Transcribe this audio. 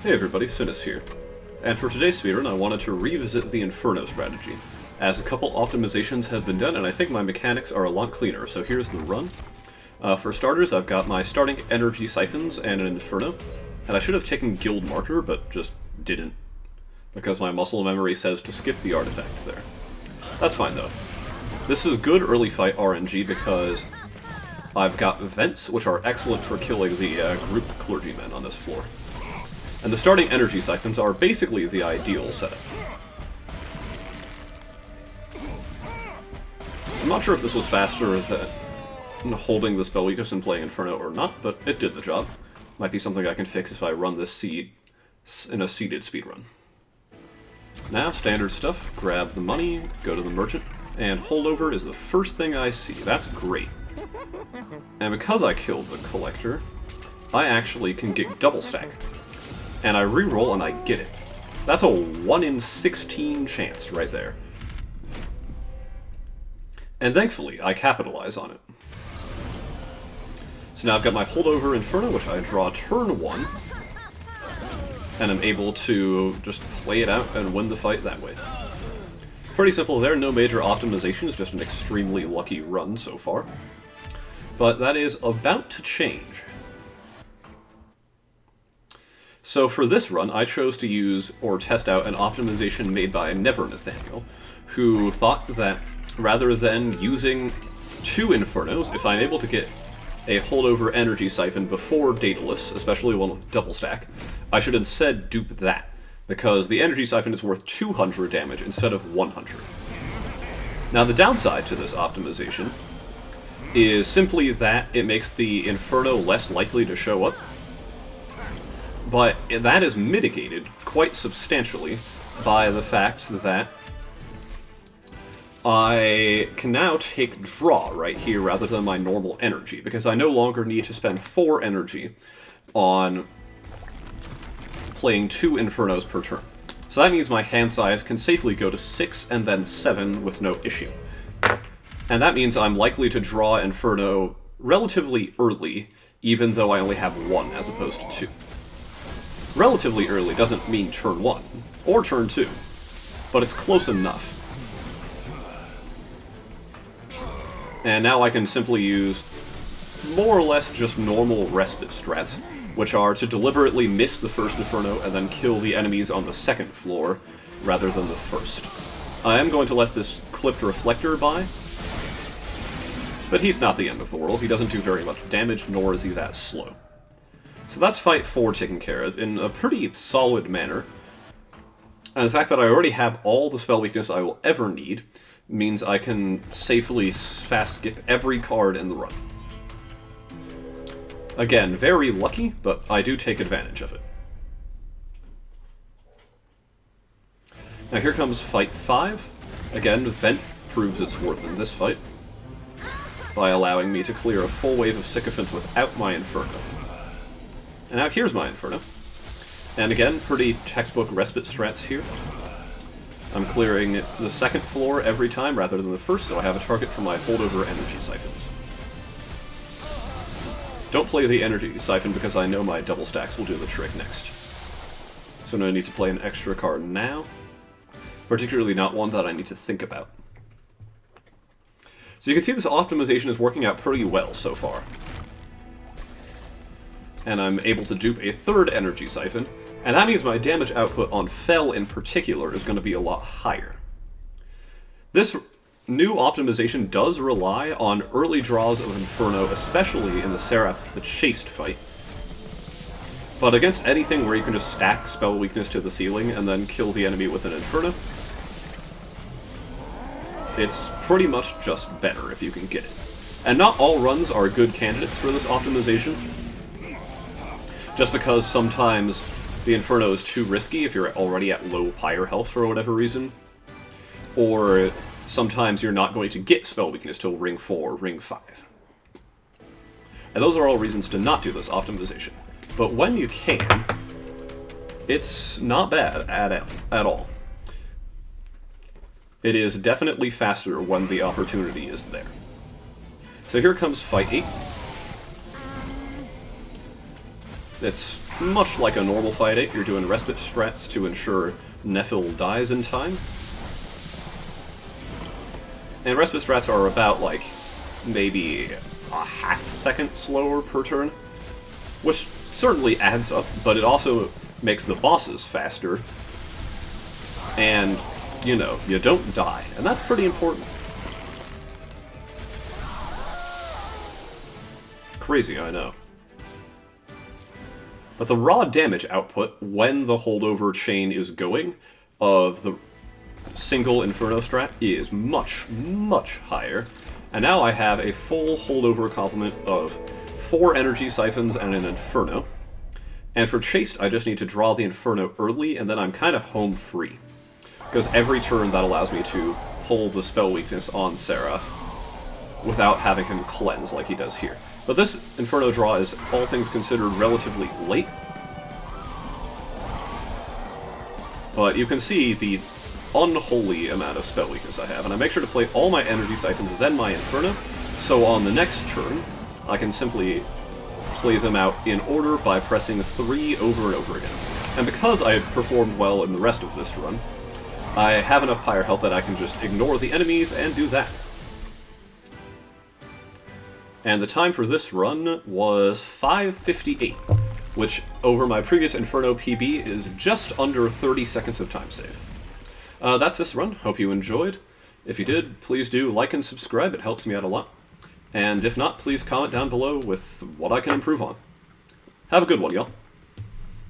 Hey everybody, Cinis here. And for today's speedrun, I wanted to revisit the Inferno strategy, as a couple optimizations have been done, and I think my mechanics are a lot cleaner, so here's the run. For starters, I've got my starting energy siphons and an Inferno, and I should have taken Guild Marker, but just didn't, because my muscle memory says to skip the artifact there. That's fine though. This is good early fight RNG because I've got vents, which are excellent for killing the grouped clergymen on this floor. And the starting energy siphons are basically the ideal setup. I'm not sure if this was faster than holding the spell weakness and playing Inferno or not, but it did the job. Might be something I can fix if I run this seed in a seeded speedrun. Now, standard stuff, grab the money, go to the merchant, and holdover is the first thing I see. That's great. And because I killed the collector, I actually can get double stack. And I reroll and I get it. That's a 1 in 16 chance right there. And thankfully, I capitalize on it. So now I've got my holdover Inferno, which I draw turn 1. And I'm able to just play it out and win the fight that way. Pretty simple there, no major optimizations, just an extremely lucky run so far. But that is about to change. So for this run, I chose to use or test out an optimization made by Never Nathaniel, who thought that rather than using 2 Infernos, if I'm able to get a holdover energy siphon before Daedalus, especially one with double stack, I should instead dupe that, because the energy siphon is worth 200 damage instead of 100. Now the downside to this optimization is simply that it makes the Inferno less likely to show up, but that is mitigated quite substantially by the fact that I can now take draw right here rather than my normal energy, because I no longer need to spend 4 energy on playing 2 Infernos per turn. So that means my hand size can safely go to 6 and then 7 with no issue. And that means I'm likely to draw Inferno relatively early, even though I only have 1 as opposed to 2. Relatively early doesn't mean turn 1, or turn 2, but it's close enough. And now I can simply use more or less just normal respite strats, which are to deliberately miss the first Inferno and then kill the enemies on the second floor, rather than the first. I am going to let this clipped reflector by, but he's not the end of the world. He doesn't do very much damage, nor is he that slow. So that's Fight 4 taken care of in a pretty solid manner. And the fact that I already have all the spell weakness I will ever need means I can safely fast skip every card in the run. Again, very lucky, but I do take advantage of it. Now here comes Fight 5. Again, Vent proves its worth in this fight by allowing me to clear a full wave of Sycophants without my Inferno. And now here's my Inferno. And again, pretty textbook respite strats here. I'm clearing the second floor every time rather than the first, so I have a target for my holdover energy siphons. Don't play the energy siphon because I know my double stacks will do the trick next. So no need to play an extra card now, particularly not one that I need to think about. So you can see this optimization is working out pretty well so far. And I'm able to dupe a 3rd energy siphon, and that means my damage output on Fel in particular is going to be a lot higher. This new optimization does rely on early draws of Inferno, especially in the Seraph the Chaste fight. But against anything where you can just stack spell weakness to the ceiling and then kill the enemy with an Inferno, it's pretty much just better if you can get it. And not all runs are good candidates for this optimization, just because sometimes the Inferno is too risky if you're already at low pyre health for whatever reason, or sometimes you're not going to get spell weakness till Ring 4, Ring 5. And those are all reasons to not do this optimization. But when you can, it's not bad at all. It is definitely faster when the opportunity is there. So here comes Fight 8. It's much like a normal fight 8, you're doing respite strats to ensure Nephil dies in time. And respite strats are about, like, maybe a half second slower per turn, which certainly adds up, but it also makes the bosses faster. And, you know, you don't die, and that's pretty important. Crazy, I know. But the raw damage output when the holdover chain is going of the single Inferno strat is much, much higher. And now I have a full holdover complement of 4 energy siphons and an Inferno. And for Chaste, I just need to draw the Inferno early, and then I'm kind of home free. Because every turn that allows me to pull the spell weakness on Sarah without having him cleanse like he does here. But this Inferno draw is, all things considered, relatively late. But you can see the unholy amount of spell weakness I have, and I make sure to play all my energy siphons, then my Inferno, so on the next turn, I can simply play them out in order by pressing 3 over and over again. And because I've performed well in the rest of this run, I have enough Pyre health that I can just ignore the enemies and do that. And the time for this run was 5:58, which over my previous Inferno PB is just under 30 seconds of time save. That's this run. Hope you enjoyed. If you did, please do like and subscribe. It helps me out a lot. And if not, please comment down below with what I can improve on. Have a good one, y'all.